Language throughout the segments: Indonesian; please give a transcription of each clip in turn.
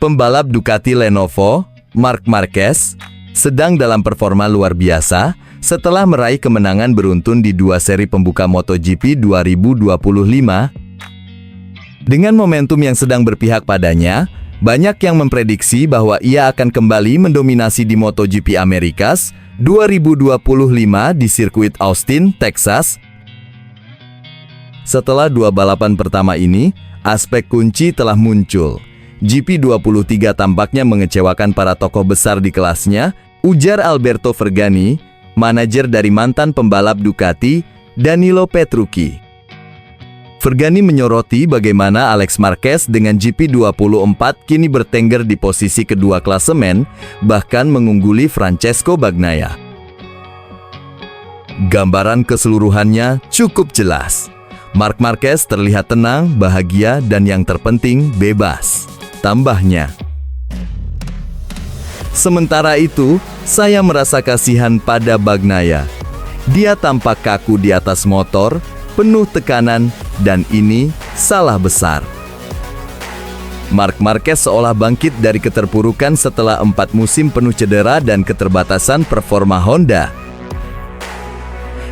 Pembalap Ducati Lenovo, Marc Marquez, sedang dalam performa luar biasa setelah meraih kemenangan beruntun di dua seri pembuka MotoGP 2025. Dengan momentum yang sedang berpihak padanya, banyak yang memprediksi bahwa ia akan kembali mendominasi di MotoGP Americas 2025 di sirkuit Austin, Texas. Setelah dua balapan pertama ini, aspek kunci telah muncul. GP23 tampaknya mengecewakan para tokoh besar di kelasnya, ujar Alberto Fergani, manajer dari mantan pembalap Ducati, Danilo Petrucci. Fergani menyoroti bagaimana Alex Marquez dengan GP24 kini bertengger di posisi kedua klasemen, bahkan mengungguli Francesco Bagnaia. Gambaran keseluruhannya cukup jelas. Marc Marquez terlihat tenang, bahagia, dan yang terpenting bebas. Tambahnya. Sementara itu, saya merasa kasihan pada Bagnaia. Dia tampak kaku di atas motor, penuh tekanan, dan ini salah besar. Marc Marquez seolah bangkit dari keterpurukan setelah 4 musim penuh cedera dan keterbatasan performa Honda.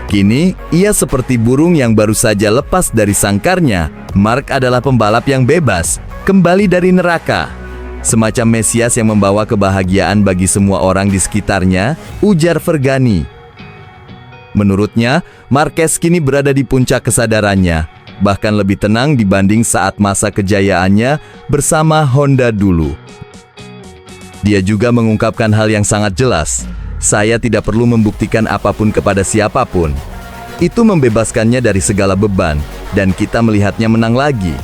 Kini, ia seperti burung yang baru saja lepas dari sangkarnya. Marc adalah pembalap yang bebas, kembali dari neraka. Semacam Mesias yang membawa kebahagiaan bagi semua orang di sekitarnya, ujar Fergani. Menurutnya, Marquez kini berada di puncak kesadarannya, bahkan lebih tenang dibanding saat masa kejayaannya bersama Honda dulu. Dia juga mengungkapkan hal yang sangat jelas. Saya tidak perlu membuktikan apapun kepada siapapun. Itu membebaskannya dari segala beban, dan kita melihatnya menang lagi.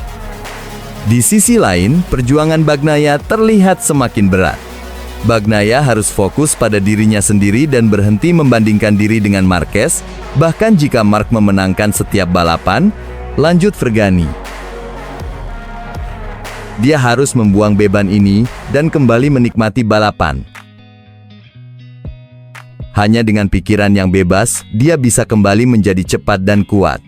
Di sisi lain, perjuangan Bagnaia terlihat semakin berat. Bagnaia harus fokus pada dirinya sendiri dan berhenti membandingkan diri dengan Marquez, bahkan jika Marc memenangkan setiap balapan, lanjut Fergani. Dia harus membuang beban ini dan kembali menikmati balapan. Hanya dengan pikiran yang bebas, dia bisa kembali menjadi cepat dan kuat.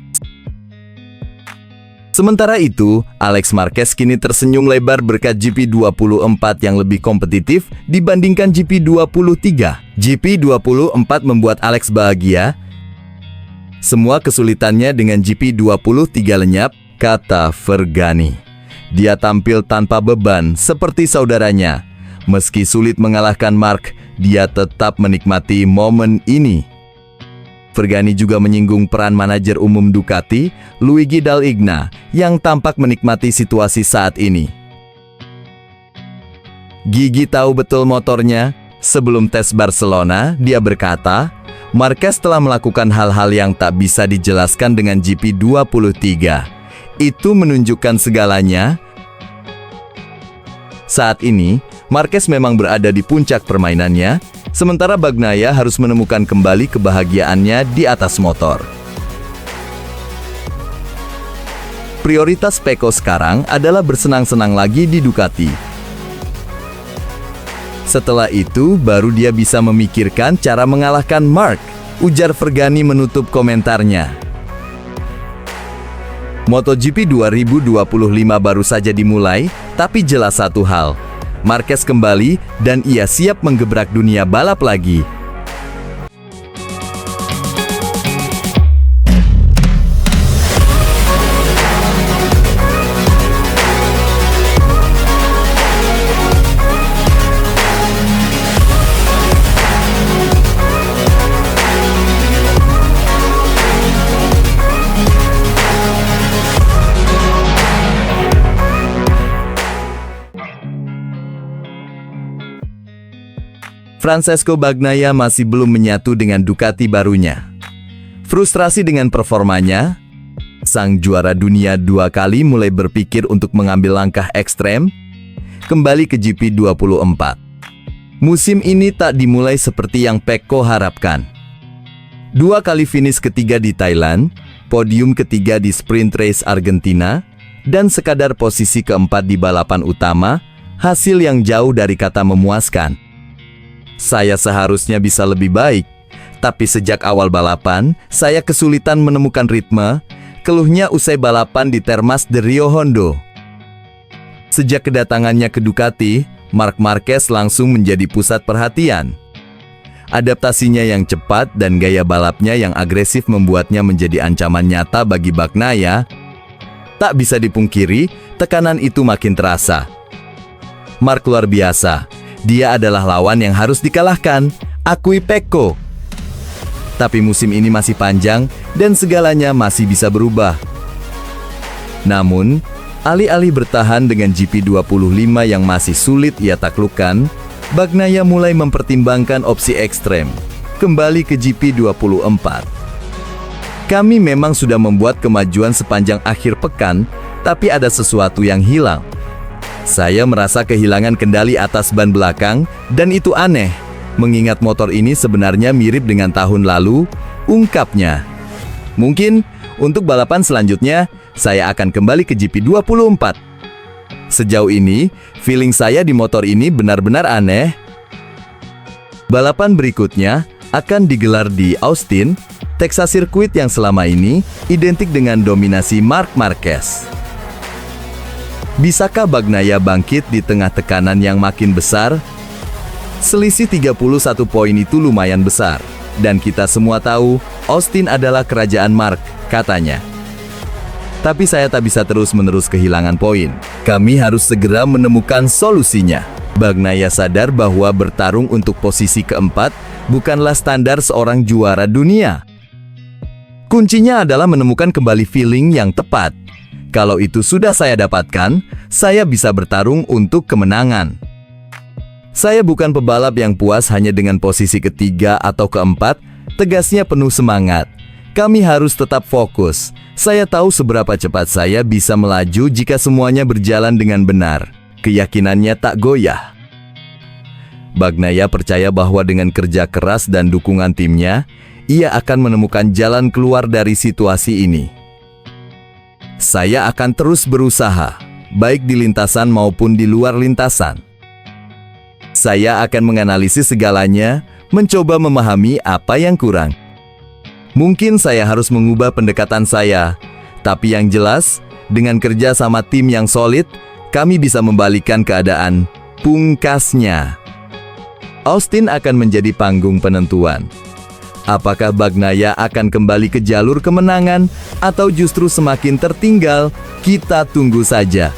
Sementara itu, Alex Marquez kini tersenyum lebar berkat GP24 yang lebih kompetitif dibandingkan GP23. GP24 membuat Alex bahagia. Semua kesulitannya dengan GP23 lenyap, kata Fergani. Dia tampil tanpa beban seperti saudaranya. Meski sulit mengalahkan Marc, dia tetap menikmati momen ini. Fergani juga menyinggung peran manajer umum Ducati, Luigi Dall'Igna, yang tampak menikmati situasi saat ini. Gigi tahu betul motornya. Sebelum tes Barcelona, dia berkata, Marquez telah melakukan hal-hal yang tak bisa dijelaskan dengan GP23. Itu menunjukkan segalanya. Saat ini, Marquez memang berada di puncak permainannya, sementara Bagnaia harus menemukan kembali kebahagiaannya di atas motor. Prioritas Pecco sekarang adalah bersenang-senang lagi di Ducati. Setelah itu, baru dia bisa memikirkan cara mengalahkan Marc, ujar Fergani menutup komentarnya. MotoGP 2025 baru saja dimulai, tapi jelas satu hal. Marquez kembali dan ia siap menggebrak dunia balap lagi. Francesco Bagnaia masih belum menyatu dengan Ducati barunya. Frustrasi dengan performanya, sang juara dunia 2 kali mulai berpikir untuk mengambil langkah ekstrem, kembali ke GP24. Musim ini tak dimulai seperti yang Pecco harapkan. 2 kali finish ketiga di Thailand, podium ketiga di sprint race Argentina, dan sekadar posisi keempat di balapan utama, hasil yang jauh dari kata memuaskan. Saya seharusnya bisa lebih baik, tapi sejak awal balapan, saya kesulitan menemukan ritme, keluhnya usai balapan di Termas de Rio Hondo. Sejak kedatangannya ke Ducati, Marc Marquez langsung menjadi pusat perhatian. Adaptasinya yang cepat dan gaya balapnya yang agresif membuatnya menjadi ancaman nyata bagi Bagnaia. Tak bisa dipungkiri, tekanan itu makin terasa. Marc luar biasa. Dia adalah lawan yang harus dikalahkan, akui Pecco. Tapi musim ini masih panjang dan segalanya masih bisa berubah. Namun, alih-alih bertahan dengan GP25 yang masih sulit ia taklukkan, Bagnaia mulai mempertimbangkan opsi ekstrem, kembali ke GP24. Kami memang sudah membuat kemajuan sepanjang akhir pekan, tapi ada sesuatu yang hilang. Saya merasa kehilangan kendali atas ban belakang, dan itu aneh, mengingat motor ini sebenarnya mirip dengan tahun lalu, ungkapnya. Mungkin, untuk balapan selanjutnya, saya akan kembali ke GP24. Sejauh ini, feeling saya di motor ini benar-benar aneh. Balapan berikutnya akan digelar di Austin, Texas Circuit yang selama ini identik dengan dominasi Marc Marquez. Bisakah Bagnaia bangkit di tengah tekanan yang makin besar? Selisih 31 poin itu lumayan besar, dan kita semua tahu Austin adalah kerajaan Marc, katanya. Tapi saya tak bisa terus-menerus kehilangan poin. Kami harus segera menemukan solusinya. Bagnaia sadar bahwa bertarung untuk posisi keempat bukanlah standar seorang juara dunia. Kuncinya adalah menemukan kembali feeling yang tepat. Kalau itu sudah saya dapatkan, saya bisa bertarung untuk kemenangan. Saya bukan pebalap yang puas hanya dengan posisi ketiga atau keempat, tegasnya penuh semangat. Kami harus tetap fokus. Saya tahu seberapa cepat saya bisa melaju jika semuanya berjalan dengan benar. Keyakinannya tak goyah. Bagnaia percaya bahwa dengan kerja keras dan dukungan timnya, ia akan menemukan jalan keluar dari situasi ini. Saya akan terus berusaha, baik di lintasan maupun di luar lintasan. Saya akan menganalisis segalanya, mencoba memahami apa yang kurang. Mungkin saya harus mengubah pendekatan saya, tapi yang jelas, dengan kerja sama tim yang solid, kami bisa membalikkan keadaan. Pungkasnya, Austin akan menjadi panggung penentuan. Apakah Bagnaia akan kembali ke jalur kemenangan atau justru semakin tertinggal? Kita tunggu saja.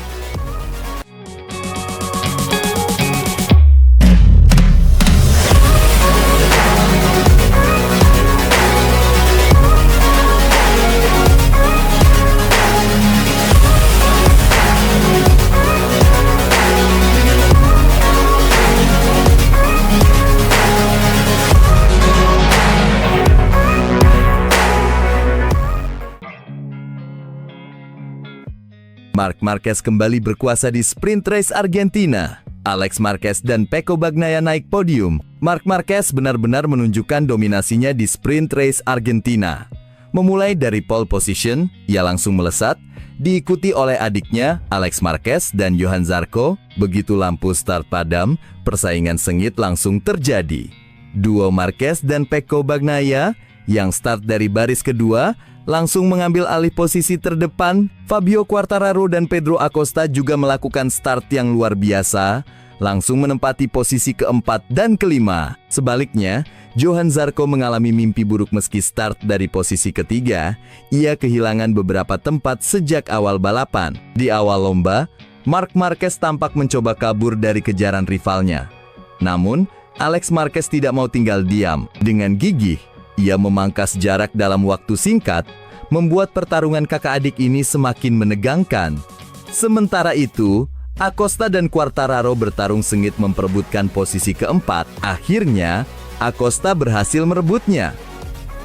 Marc Marquez kembali berkuasa di Sprint Race Argentina. Alex Marquez dan Pecco Bagnaia naik podium. Marc Marquez benar-benar menunjukkan dominasinya di Sprint Race Argentina. Memulai dari pole position, ia langsung melesat, diikuti oleh adiknya Alex Marquez dan Johann Zarco. Begitu lampu start padam, persaingan sengit langsung terjadi. Duo Marquez dan Pecco Bagnaia yang start dari baris kedua langsung mengambil alih posisi terdepan. Fabio Quartararo dan Pedro Acosta juga melakukan start yang luar biasa, langsung menempati posisi keempat dan kelima. Sebaliknya, Johann Zarco mengalami mimpi buruk meski start dari posisi ketiga. Ia kehilangan beberapa tempat sejak awal balapan. Di awal lomba, Marc Marquez tampak mencoba kabur dari kejaran rivalnya. Namun, Alex Marquez tidak mau tinggal diam. Dengan gigih, ia memangkas jarak dalam waktu singkat, membuat pertarungan kakak adik ini semakin menegangkan. Sementara itu, Acosta dan Quartararo bertarung sengit memperebutkan posisi keempat. Akhirnya, Acosta berhasil merebutnya.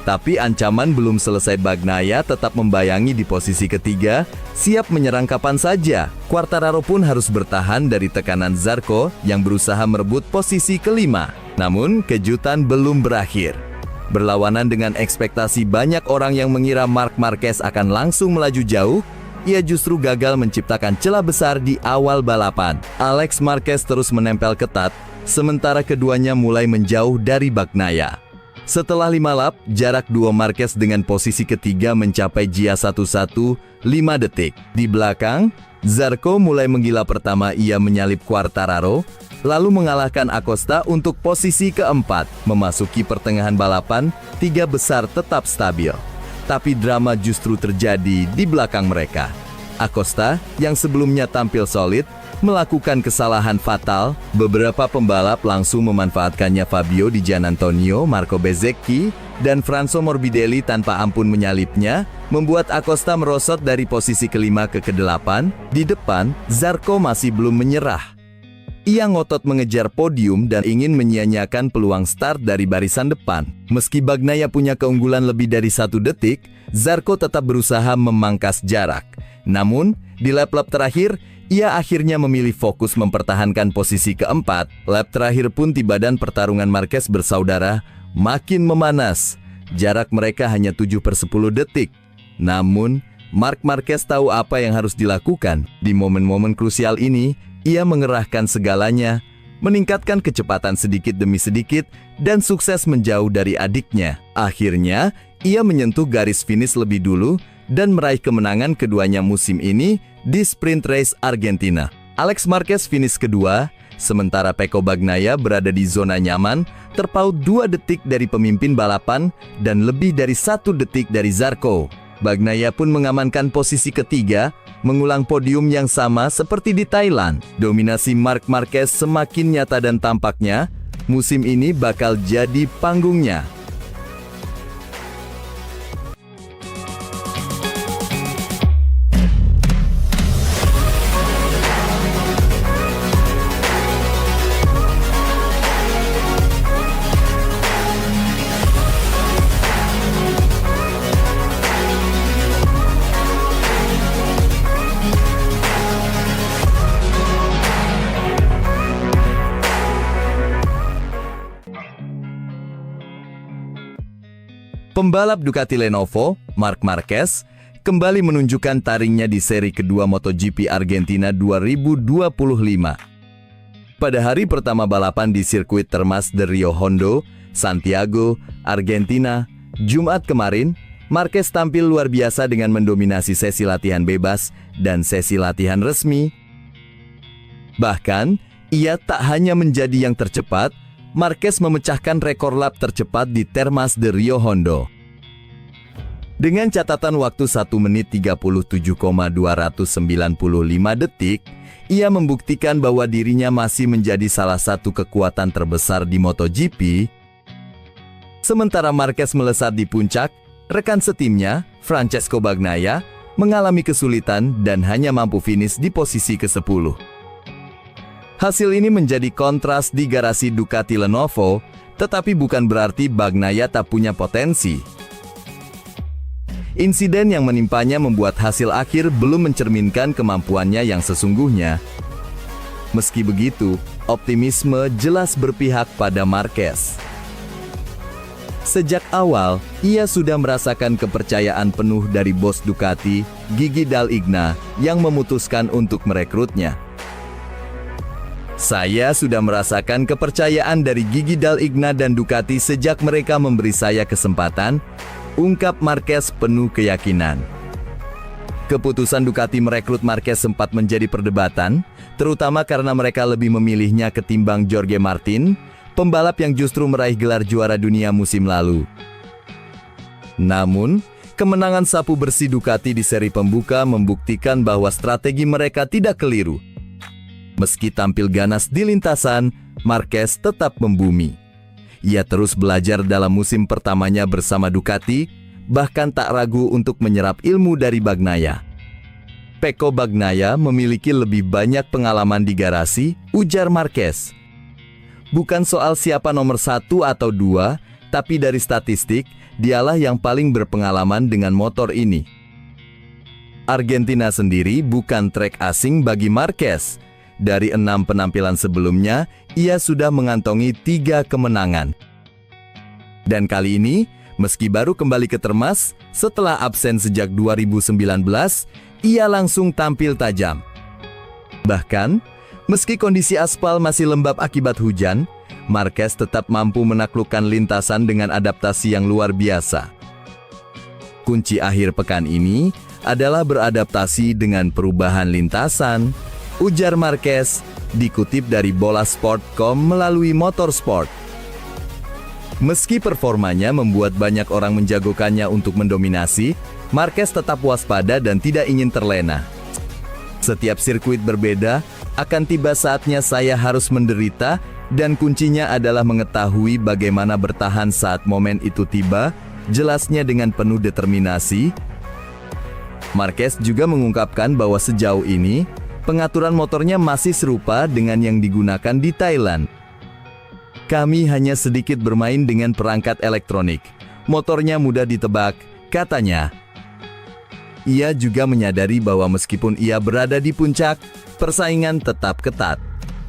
Tapi ancaman belum selesai. Bagnaia tetap membayangi di posisi ketiga, siap menyerang kapan saja. Quartararo pun harus bertahan dari tekanan Zarco yang berusaha merebut posisi kelima. Namun, kejutan belum berakhir. Berlawanan dengan ekspektasi banyak orang yang mengira Marc Marquez akan langsung melaju jauh, ia justru gagal menciptakan celah besar di awal balapan. Alex Marquez terus menempel ketat, sementara keduanya mulai menjauh dari Bagnaia. Setelah 5 lap, jarak duo Marquez dengan posisi ketiga mencapai JIA 11 5 detik. Di belakang, Zarco mulai menggila pertama ia menyalip Quartararo, lalu mengalahkan Acosta untuk posisi keempat. Memasuki pertengahan balapan, tiga besar tetap stabil. Tapi drama justru terjadi di belakang mereka. Acosta, yang sebelumnya tampil solid, melakukan kesalahan fatal. Beberapa pembalap langsung memanfaatkannya. Fabio Di Giannantonio, Marco Bezzecchi, dan Franco Morbidelli tanpa ampun menyalipnya, membuat Acosta merosot dari posisi kelima ke kedelapan. Di depan, Zarco masih belum menyerah. Ia ngotot mengejar podium dan ingin menyia-nyiakan peluang start dari barisan depan. Meski Bagnaia punya keunggulan lebih dari 1 detik, Zarco tetap berusaha memangkas jarak. Namun, di lap-lap terakhir, ia akhirnya memilih fokus mempertahankan posisi keempat. Lap terakhir pun tiba dan pertarungan Marquez bersaudara makin memanas. Jarak mereka hanya 7/10 detik. Namun, Marc Marquez tahu apa yang harus dilakukan. Di momen-momen krusial ini, ia mengerahkan segalanya, meningkatkan kecepatan sedikit demi sedikit, dan sukses menjauh dari adiknya. Akhirnya, ia menyentuh garis finish lebih dulu dan meraih kemenangan keduanya musim ini di Sprint Race Argentina. Alex Marquez finish kedua, sementara Pecco Bagnaia berada di zona nyaman, terpaut 2 detik dari pemimpin balapan dan lebih dari 1 detik dari Zarco. Bagnaia pun mengamankan posisi ketiga, mengulang podium yang sama seperti di Thailand. Dominasi Marc Marquez semakin nyata dan tampaknya musim ini bakal jadi panggungnya. Pembalap Ducati Lenovo, Marc Marquez, kembali menunjukkan taringnya di seri kedua MotoGP Argentina 2025. Pada hari pertama balapan di sirkuit Termas de Rio Hondo, Santiago, Argentina, Jumat kemarin, Marquez tampil luar biasa dengan mendominasi sesi latihan bebas dan sesi latihan resmi. Bahkan, ia tak hanya menjadi yang tercepat, Marquez memecahkan rekor lap tercepat di Termas de Rio Hondo. Dengan catatan waktu 1 menit 37,295 detik, ia membuktikan bahwa dirinya masih menjadi salah satu kekuatan terbesar di MotoGP. Sementara Marquez melesat di puncak, rekan setimnya, Francesco Bagnaia, mengalami kesulitan dan hanya mampu finish di posisi ke-10. Hasil ini menjadi kontras di garasi Ducati Lenovo, tetapi bukan berarti Bagnaia tak punya potensi. Insiden yang menimpanya membuat hasil akhir belum mencerminkan kemampuannya yang sesungguhnya. Meski begitu, optimisme jelas berpihak pada Marquez. Sejak awal, ia sudah merasakan kepercayaan penuh dari bos Ducati, Gigi Dall'Igna, yang memutuskan untuk merekrutnya. Saya sudah merasakan kepercayaan dari Gigi Dall'Igna dan Ducati sejak mereka memberi saya kesempatan, ungkap Marquez penuh keyakinan. Keputusan Ducati merekrut Marquez sempat menjadi perdebatan, terutama karena mereka lebih memilihnya ketimbang Jorge Martin, pembalap yang justru meraih gelar juara dunia musim lalu. Namun, kemenangan sapu bersih Ducati di seri pembuka membuktikan bahwa strategi mereka tidak keliru. Meski tampil ganas di lintasan, Marquez tetap membumi. Ia terus belajar dalam musim pertamanya bersama Ducati, bahkan tak ragu untuk menyerap ilmu dari Bagnaia. Pecco Bagnaia memiliki lebih banyak pengalaman di garasi, ujar Marquez. Bukan soal siapa nomor 1 atau 2, tapi dari statistik, dialah yang paling berpengalaman dengan motor ini. Argentina sendiri bukan trek asing bagi Marquez. Dari 6 penampilan sebelumnya, ia sudah mengantongi 3 kemenangan. Dan kali ini, meski baru kembali ke Termas, setelah absen sejak 2019, ia langsung tampil tajam. Bahkan, meski kondisi aspal masih lembab akibat hujan, Marquez tetap mampu menaklukkan lintasan dengan adaptasi yang luar biasa. Kunci akhir pekan ini adalah beradaptasi dengan perubahan lintasan, ujar Marquez dikutip dari bolasport.com melalui Motorsport. Meski performanya membuat banyak orang menjagokannya untuk mendominasi, Marquez tetap waspada dan tidak ingin terlena. Setiap sirkuit berbeda, akan tiba saatnya saya harus menderita, dan kuncinya adalah mengetahui bagaimana bertahan saat momen itu tiba, jelasnya dengan penuh determinasi. Marquez juga mengungkapkan bahwa sejauh ini, pengaturan motornya masih serupa dengan yang digunakan di Thailand. Kami hanya sedikit bermain dengan perangkat elektronik. Motornya mudah ditebak, katanya. Ia juga menyadari bahwa meskipun ia berada di puncak, persaingan tetap ketat.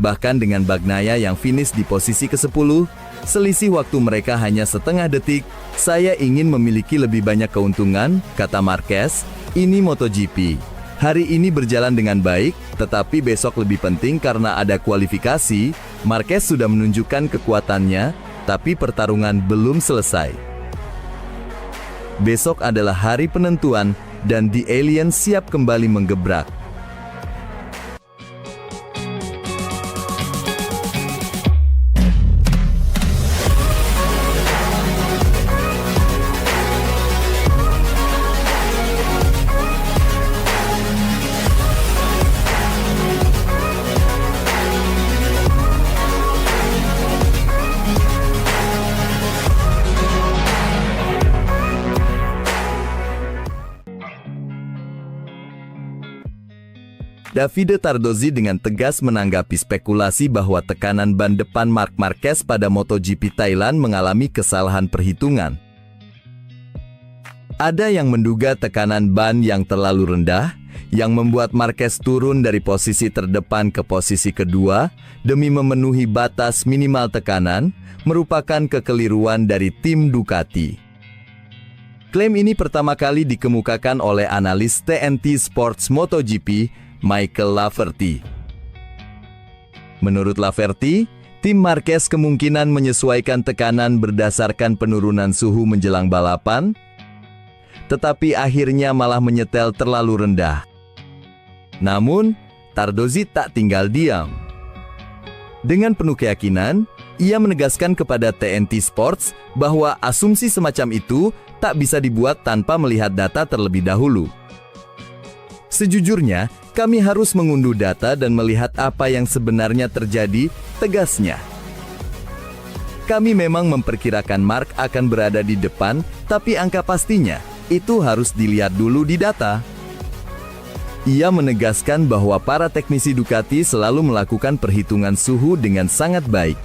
Bahkan dengan Bagnaia yang finish di posisi ke-10, selisih waktu mereka hanya setengah detik, saya ingin memiliki lebih banyak keuntungan, kata Marquez. Ini MotoGP. Hari ini berjalan dengan baik, tetapi besok lebih penting karena ada kualifikasi. Marquez sudah menunjukkan kekuatannya, tapi pertarungan belum selesai. Besok adalah hari penentuan, dan The Alien siap kembali menggebrak. Davide Tardozzi dengan tegas menanggapi spekulasi bahwa tekanan ban depan Marc Marquez pada MotoGP Thailand mengalami kesalahan perhitungan. Ada yang menduga tekanan ban yang terlalu rendah, yang membuat Marquez turun dari posisi terdepan ke posisi kedua, demi memenuhi batas minimal tekanan, merupakan kekeliruan dari tim Ducati. Klaim ini pertama kali dikemukakan oleh analis TNT Sports MotoGP, Michael Laverty. Menurut Laverty, tim Marquez kemungkinan menyesuaikan tekanan berdasarkan penurunan suhu menjelang balapan, tetapi akhirnya malah menyetel terlalu rendah. Namun, Tardozzi tak tinggal diam. Dengan penuh keyakinan, ia menegaskan kepada TNT Sports bahwa asumsi semacam itu tak bisa dibuat tanpa melihat data terlebih dahulu. Sejujurnya, kami harus mengunduh data dan melihat apa yang sebenarnya terjadi, tegasnya. Kami memang memperkirakan Marc akan berada di depan, tapi angka pastinya, itu harus dilihat dulu di data. Ia menegaskan bahwa para teknisi Ducati selalu melakukan perhitungan suhu dengan sangat baik.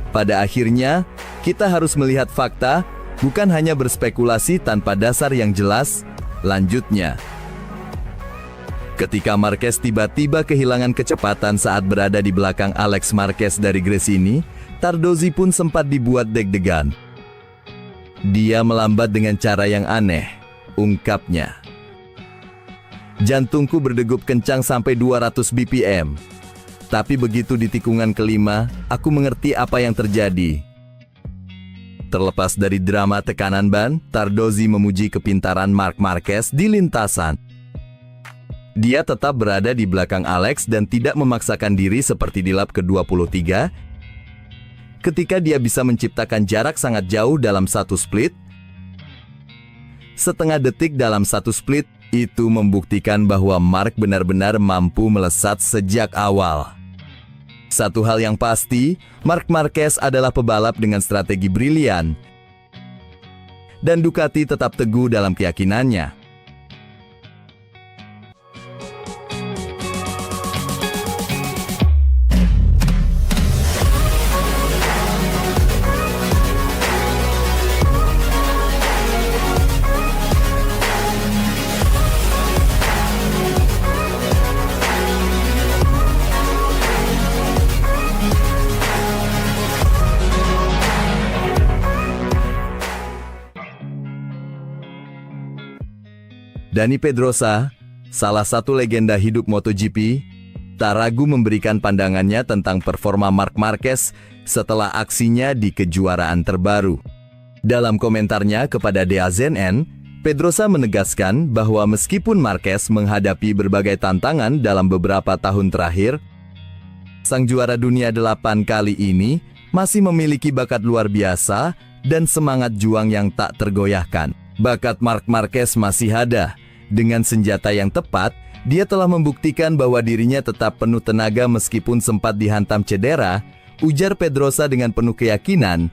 Pada akhirnya, kita harus melihat fakta, bukan hanya berspekulasi tanpa dasar yang jelas, lanjutnya. Ketika Marquez tiba-tiba kehilangan kecepatan saat berada di belakang Alex Marquez dari Gresini, Tardozzi pun sempat dibuat deg-degan. Dia melambat dengan cara yang aneh, ungkapnya. Jantungku berdegup kencang sampai 200 bpm. Tapi begitu di tikungan kelima, aku mengerti apa yang terjadi. Terlepas dari drama tekanan ban, Tardozzi memuji kepintaran Marc Marquez di lintasan. Dia tetap berada di belakang Alex dan tidak memaksakan diri seperti di lap ke-23. Ketika dia bisa menciptakan jarak sangat jauh dalam satu split, setengah detik dalam satu split, itu membuktikan bahwa Marc benar-benar mampu melesat sejak awal. Satu hal yang pasti, Marc Marquez adalah pebalap dengan strategi brilian. Dan Ducati tetap teguh dalam keyakinannya. Dani Pedrosa, salah satu legenda hidup MotoGP, tak ragu memberikan pandangannya tentang performa Marc Marquez setelah aksinya di kejuaraan terbaru. Dalam komentarnya kepada DAZN, Pedrosa menegaskan bahwa meskipun Marquez menghadapi berbagai tantangan dalam beberapa tahun terakhir, Sang juara dunia 8 kali ini masih memiliki bakat luar biasa dan semangat juang yang tak tergoyahkan. Bakat Marc Marquez masih ada. Dengan senjata yang tepat, dia telah membuktikan bahwa dirinya tetap penuh tenaga meskipun sempat dihantam cedera, ujar Pedrosa dengan penuh keyakinan.